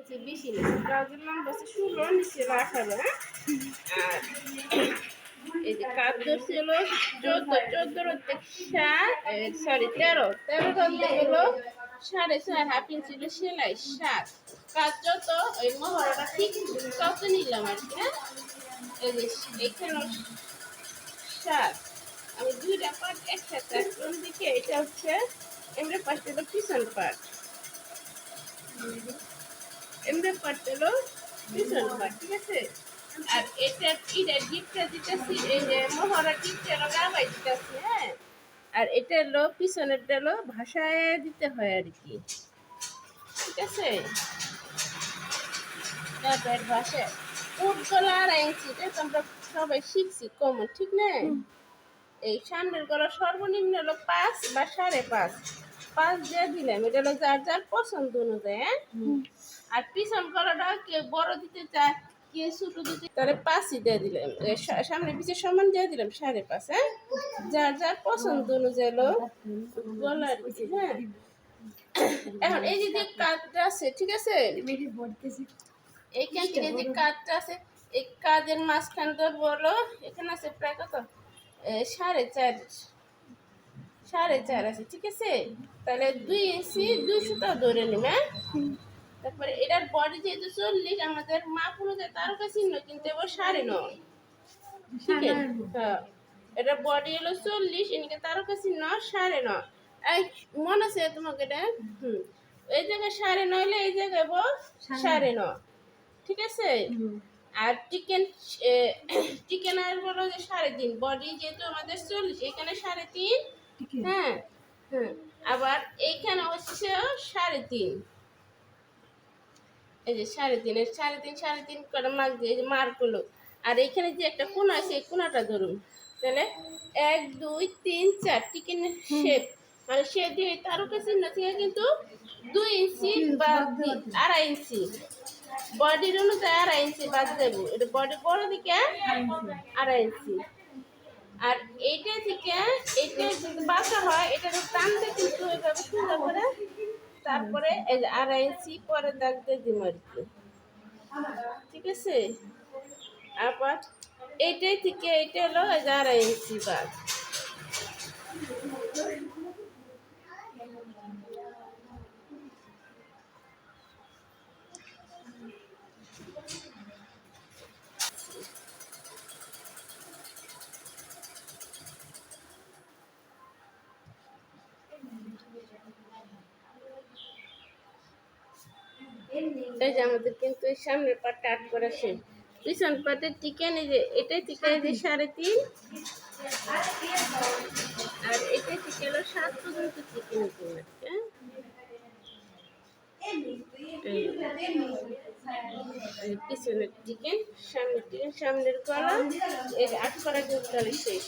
চেয়ে বেশি নিয়েছে। ব্লাউজের লম্বা হচ্ছে 16, নিচে হলো 18, হ্যাঁ? আর এই যে কাজ ধরছে হলো 14, 14 হচ্ছে 13, 13 হলো 4.5 হাফ ইঞ্চি হলো সেলাই 7, কাজ যত ওই মহড়াটা ঠিক তত নিলাম আর কি, হ্যাঁ? এই যে এখানে 7, আমি দুইটা পার্ট একসাথে কোন দিকে, এটা হচ্ছে এমরে পার্ট হলো পিছন পার্ট, এমরে পার্ট হলো পিছন পার্ট, ঠিক আছে? আর এটা ডিপটা দিতেছি, এই যে মহড়া ডিপটা লাগাই দিতেছি, হ্যাঁ? আর এটা হলো পিছনেরটা হলো ভাষায় দিতে হয় আর কি, ঠিক আছে? তারপর ভাষায় উট গলা 2.5 ইঞ্চি, এটা তো আমরা সবাই শিখছি কমন, ঠিক না? এই সামনের গলা সর্বনিম্ন হলো 5 বা 5.5, 5 দিয়ে দিলাম, এটা হলো যার যার পছন্দ অনুযায়ী, হ্যাঁ? আর পিছন গলাটা কেউ বড় দিতে চায়, কেউ ছোট দিতে, তাহলে 5ই দিয়ে দিলাম, সামনে পিছে সমান দিয়ে দিলাম 5.5, হ্যাঁ? যার যার পছন্দ অনুযায়ী হলো গলা আর কি, হ্যাঁ? এখন এই যে কাজটা আছে, ঠিক আছে? এইখান থেকে যে কাজটা আছে, এই কাজের মাঝখান ধরবো হলো, এখানে আছে প্রায় কত 4.5 আছে, ঠিক আছে? তাহলে 2 ইঞ্চি 2 সুতা ধরে নিব, হ্যাঁ? তারপরে এটার বডি যেহেতু 40, আমাদের মাপ অনুযায়ী তারকা চিহ্ন কিন্তু এবার 9.5, ঠিক আছে? হ্যাঁ, এটা বডি হলো 40, এদিকে তারকা চিহ্ন 9.5। এই মনে আছে তোমাকে এটা? এই জায়গায় 9.5 হলে এই জায়গায় 9.5, ঠিক আছে? আর চিকেন আর বলো যে 3.5, বডি যেহেতু আমাদের 40, এখানে 3.5, হ্যাঁ? হ্যাঁ, আবার এইখানে হচ্ছে 3.5, এই যে 3.5, 3.5 করে মার্ক দিয়ে যে মার্ক হলো। আর এখানে যে একটা কোণা আছে, এই কোণাটা ধরুন, তাহলে 1 2 3 4 চিকেনের শেপ, মানে শেপ দিয়ে তারকা চিহ্ন থেকে কিন্তু 2 ইঞ্চি বা 2.5 ইঞ্চি, বডির অনুযায়ী 2.5 ইঞ্চি বাদ দেবো, এটা বডি বড় দিকে 2.5 ইঞ্চি। আর এইটা থেকে এইটা যদি বাঁকা হয়, এটা টানতে কিন্তু এভাবে সোজা করে, তারপরে এই যে 2.5 ইঞ্চি পরে দাগ দিয়ে দিব আর কি, ঠিক আছে? আবার এইটাই থেকে এইটা হলো এই যে 2.5 ইঞ্চি বাদ। এই যে আমাদের কিন্তু এই সামনের পাটটা আট করা শেষ, পিছন পাটের টিকেন এই যে এটাই থেকে এই যে 3.5, আর এটাই থেকে হলো 7 পর্যন্ত চিকেন দিন, হ্যাঁ? পিছনের চিকেন, সামনের চিকেন, সামনের গলা, এই যে 8 করা কিন্তু শেষ।